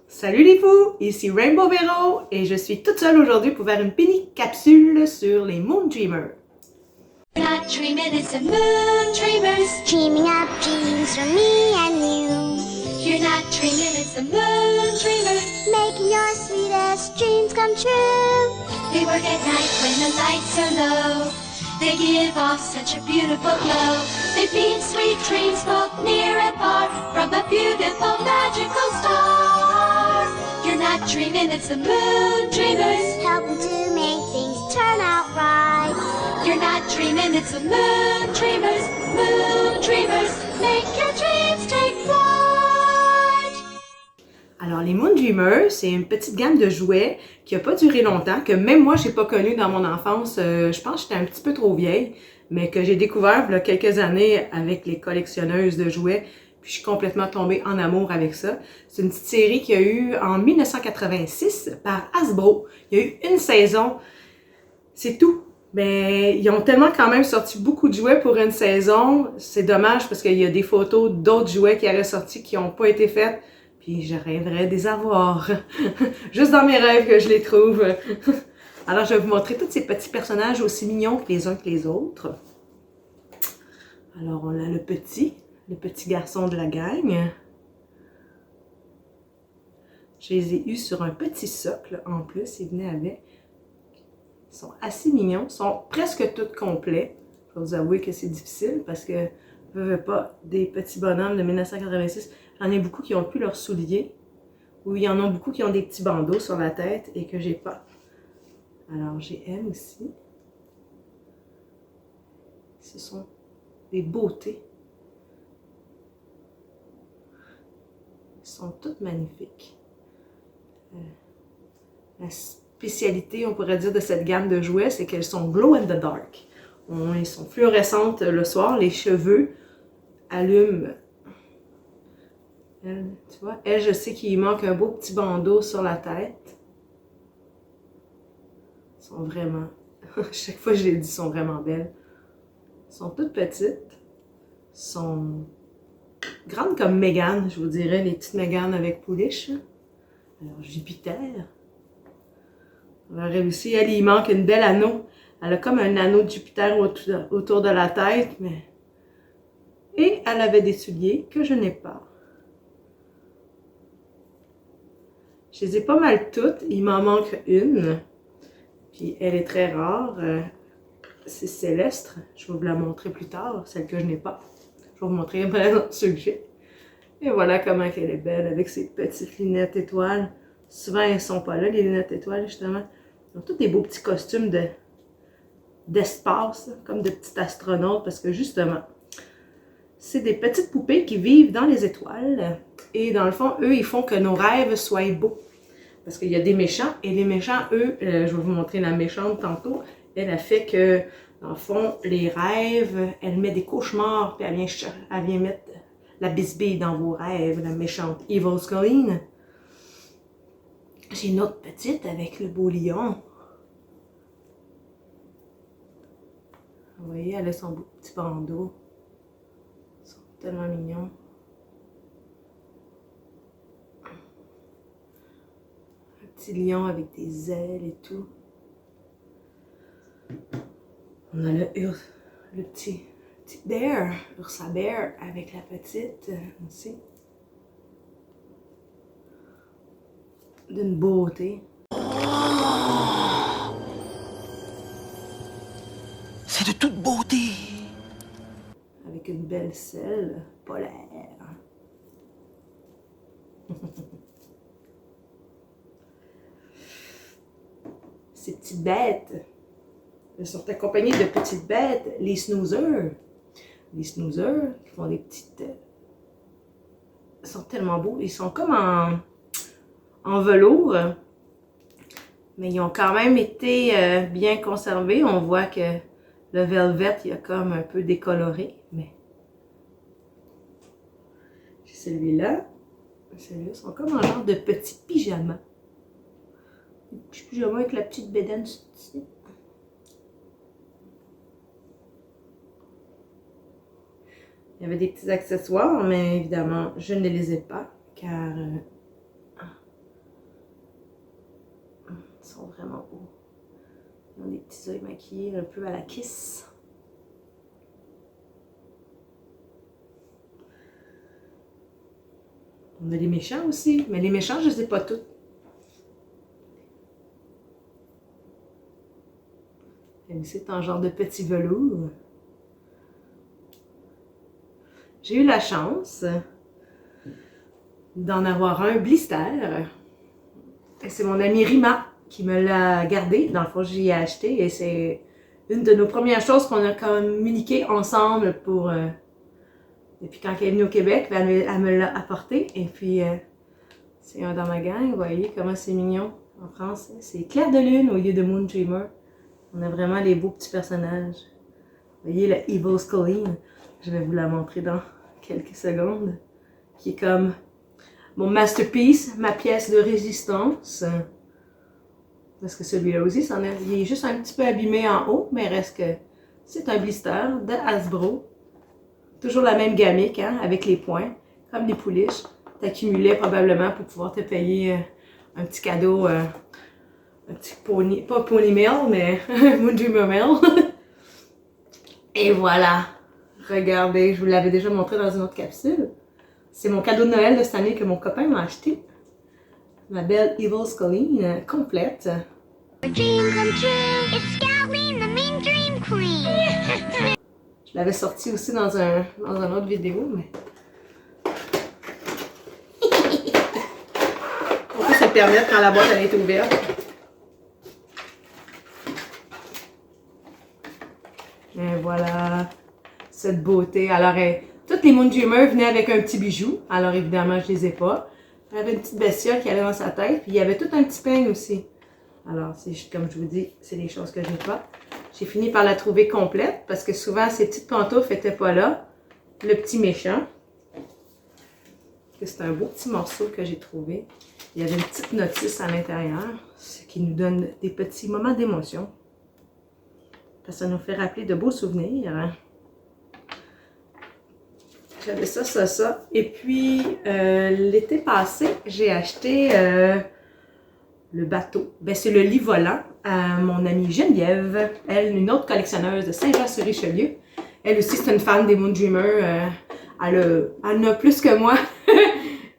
Salut les fous, ici Rainbow Vero et je suis toute seule aujourd'hui pour faire une mini capsule sur les Moon Dreamers. We're not dreaming, it's the Moon Dreamers. Dreaming up dreams for me and you. You're not dreaming, it's the Moon Dreamers. Making your sweetest dreams come true. They work at night when the lights are low. They give off such a beautiful glow. They feed sweet dreams both near and far from a beautiful magical star. You're not dreaming, it's the Moon Dreamers. Helping to make things turn out right. You're not dreaming, it's the Moon Dreamers. Moon Dreamers, make your dreams take flight. Alors les Moon Dreamers, c'est une petite gamme de jouets qui n'a pas duré longtemps, que même moi j'ai pas connu dans mon enfance. Je pense que j'étais un petit peu trop vieille, mais que j'ai découvert il y a quelques années avec les collectionneuses de jouets. Puis je suis complètement tombée en amour avec ça. C'est une petite série qu'il y a eu en 1986 par Hasbro. Il y a eu une saison, c'est tout. Mais ils ont tellement quand même sorti beaucoup de jouets pour une saison. C'est dommage parce qu'il y a des photos d'autres jouets qui auraient sorti qui n'ont pas été faites. Puis je rêverais de les avoir. Juste dans mes rêves que je les trouve. Alors je vais vous montrer tous ces petits personnages aussi mignons que les uns que les autres. Alors on a le petit garçon de la gang. Je les ai eus sur un petit socle en plus, ils venaient avec. Ils sont assez mignons, ils sont presque tous complets. Je vais vous avouer que c'est difficile parce que je veux pas des petits bonhommes de 1986. J'en ai beaucoup qui n'ont plus leurs souliers, ou il y en a beaucoup qui ont des petits bandeaux sur la tête et que j'ai pas. Alors j'ai elle aussi. Ce sont des beautés. Ils sont toutes magnifiques. La spécialité, on pourrait dire, de cette gamme de jouets, c'est qu'elles sont glow in the dark. Elles sont fluorescentes le soir, les cheveux allument. Elle, tu vois, elle, je sais qu'il manque un beau petit bandeau sur la tête. Elles sont vraiment, chaque fois que je les dis, sont vraiment belles. Elles sont toutes petites. Elles sont grandes comme Mégane, je vous dirais, les petites Mégane avec pouliche. Alors, Jupiter. Alors, elle aussi, elle, il manque une belle anneau. Elle a comme un anneau de Jupiter autour de la tête, mais... Et elle avait des souliers que je n'ai pas. Je les ai pas mal toutes, il m'en manque une. Puis elle est très rare. C'est Céleste. Je vais vous la montrer plus tard, celle que je n'ai pas. Je vais vous montrer ceux que j'ai. Et voilà comment elle est belle avec ses petites lunettes étoiles. Souvent, elles ne sont pas là, les lunettes étoiles, justement. Ils ont tous des beaux petits costumes d'espace, comme de petits astronautes, parce que justement, c'est des petites poupées qui vivent dans les étoiles. Et dans le fond, eux, ils font que nos rêves soient beaux. Parce qu'il y a des méchants, et les méchants, eux, je vais vous montrer la méchante tantôt, elle a fait que, dans le fond, les rêves, elle met des cauchemars, puis elle vient mettre la bisbille dans vos rêves, la méchante Evil Scolline. J'ai une autre petite avec le beau lion. Vous voyez, elle a son beau petit bandeau. Ils sont tellement mignons. Un petit lion avec des ailes et tout. On a le petit bear, Ursa Bear avec la petite aussi. D'une beauté. C'est de toute beauté. Avec une belle selle polaire. Ces petites bêtes, elles sont accompagnées de petites bêtes, les snoozers. Les snoozers qui font des petites... Ils sont tellement beaux. Ils sont comme en velours. Mais ils ont quand même été bien conservés. On voit que le velvet, il a comme un peu décoloré. Mais j'ai celui-là. Celui-là sont comme un genre de petit pyjama. Un petit pyjama avec la petite bédaine ici. Il y avait des petits accessoires, mais évidemment, je ne les ai pas, car Ils sont vraiment beaux. Ils ont des petits yeux maquillés un peu à la Kiss. On a les méchants aussi, mais les méchants, je ne les ai pas tous. C'est un genre de petit velours. J'ai eu la chance d'en avoir un blister. Et c'est mon amie Rima qui me l'a gardé. Dans le fond, j'y ai acheté et c'est une de nos premières choses qu'on a communiqué ensemble pour... depuis quand elle est venue au Québec, elle me l'a apporté. Et puis, c'est un dans ma gang. Vous voyez comment c'est mignon en France. C'est Clair de Lune au lieu de Moon Dreamer. On a vraiment les beaux petits personnages. Vous voyez la Evil Sculline. Je vais vous la montrer dans quelques secondes. Qui est comme mon masterpiece, ma pièce de résistance. Parce que celui-là aussi, il est juste un petit peu abîmé en haut, mais reste que c'est un blister de Hasbro. Toujours la même gamique, hein, avec les points, comme les pouliches. T'accumulais probablement pour pouvoir te payer un petit cadeau, un petit pony, pas pony mail, mais Moon Dreamer mail. Et voilà. Regardez, je vous l'avais déjà montré dans une autre capsule. C'est mon cadeau de Noël de cette année que mon copain m'a acheté. Ma belle Evil Sculline complète. Dream come true. It's Scoutline, the mean dream queen. Je l'avais sorti aussi dans une autre vidéo, mais... On peut se le permettre quand la boîte elle est ouverte. Et voilà, cette beauté. Alors, toutes les Moon Dreamer venaient avec un petit bijou. Alors, évidemment, je les ai pas. Il y avait une petite bestiole qui allait dans sa tête. Puis, il y avait tout un petit peigne aussi. Alors, comme je vous dis, c'est des choses que je n'ai pas. J'ai fini par la trouver complète parce que souvent, ces petites pantoufles n'étaient pas là. Le petit méchant. C'est un beau petit morceau que j'ai trouvé. Il y avait une petite notice à l'intérieur, ce qui nous donne des petits moments d'émotion. Ça nous fait rappeler de beaux souvenirs. J'avais ça. Et puis, l'été passé, j'ai acheté le bateau. Ben, c'est le lit volant à mon amie Geneviève. Elle, une autre collectionneuse de Saint-Jean-sur-Richelieu. Elle aussi, c'est une fan des Moon Dreamer. Elle en a plus que moi.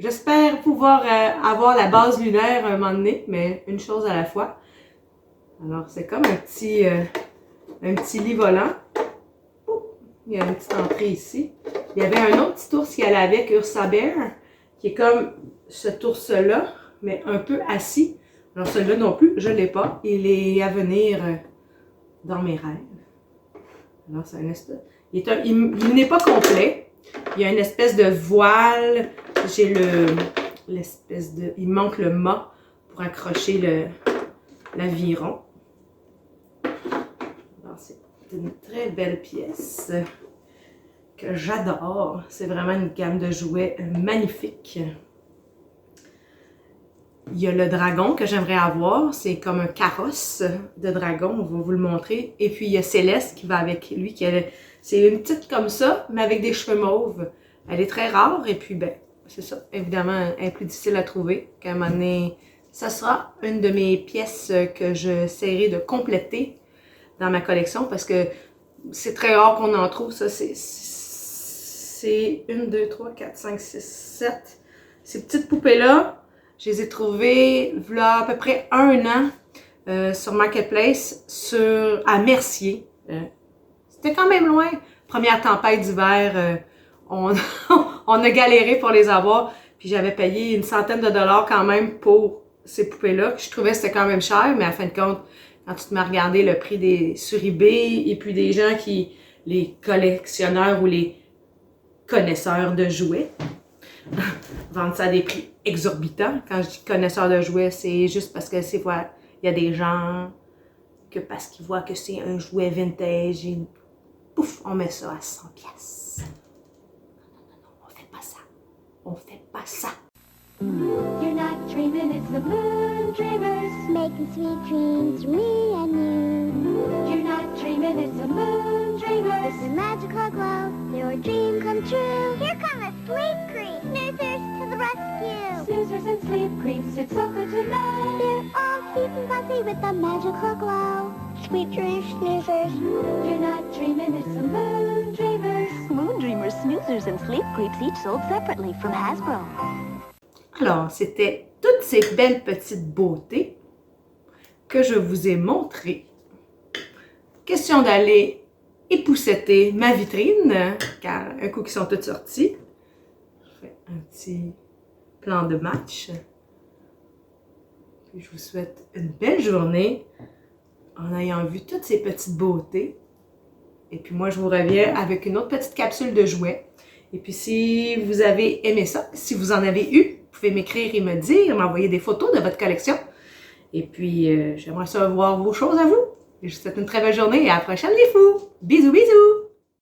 J'espère pouvoir avoir la base lunaire un moment donné, mais une chose à la fois. Alors, c'est comme un petit lit volant. Il y a une petite entrée ici. Il y avait un autre petit ours qui allait avec, Ursa Bear, qui est comme cet ours-là, mais un peu assis. Alors celui-là non plus, je ne l'ai pas. Il est à venir dans mes rêves. Alors c'est un espèce... Il n'est pas complet. Il y a une espèce de voile. J'ai l'espèce de... Il manque le mât pour accrocher l'aviron. C'est une très belle pièce que j'adore. C'est vraiment une gamme de jouets magnifique. Il y a le dragon que j'aimerais avoir. C'est comme un carrosse de dragon. On va vous le montrer. Et puis il y a Céleste qui va avec lui. C'est une petite comme ça, mais avec des cheveux mauves. Elle est très rare. Et puis, ben, c'est ça. Évidemment, elle est plus difficile à trouver. Qu'à un moment donné, ça sera une de mes pièces que j'essaierai de compléter dans ma collection parce que c'est très rare qu'on en trouve. Ça, c'est 1, 2, 3, 4, 5, 6, 7. Ces petites poupées-là, je les ai trouvées là, à peu près 1 an sur Marketplace à Mercier. C'était quand même loin. Première tempête d'hiver, on a galéré pour les avoir. Puis j'avais payé une centaine de dollars quand même pour ces poupées-là. Je trouvais que c'était quand même cher, mais à fin de compte, quand tu te mets à regarder le prix sur eBay et puis des gens les collectionneurs ou les connaisseurs de jouets, vendent ça à des prix exorbitants. Quand je dis connaisseurs de jouets, c'est juste parce que il y a des gens que parce qu'ils voient que c'est un jouet vintage et pouf, on met ça à 100 pièces. Non, on fait pas ça. On fait pas ça. You're not dreaming, it's the Moon Dreamers. Making sweet dreams for me and you. You're not dreaming, it's the Moon Dreamers. With the magical glow, your dream come true. Here come the sleep cream. Snoozers to the rescue. Snoozers and sleep creams, it's so good to know. They're all here sweet and fuzzy with a magical glow. Sweet dreams, snoozers. You're not dreaming, it's the Moon Dreamers. Moon Dreamers, Snoozers, and Sleep Creeps, each sold separately from Hasbro. Alors, c'était toutes ces belles petites beautés que je vous ai montrées. Question d'aller épousseter ma vitrine, car un coup qu'ils sont toutes sorties, je fais un petit plan de match. Puis je vous souhaite une belle journée en ayant vu toutes ces petites beautés. Et puis moi, je vous reviens avec une autre petite capsule de jouets. Et puis si vous avez aimé ça, si vous en avez eu, vous pouvez m'écrire et me dire, m'envoyer des photos de votre collection. Et puis, j'aimerais savoir vos choses à vous. Et je vous souhaite une très belle journée et à la prochaine les fous! Bisous, bisous!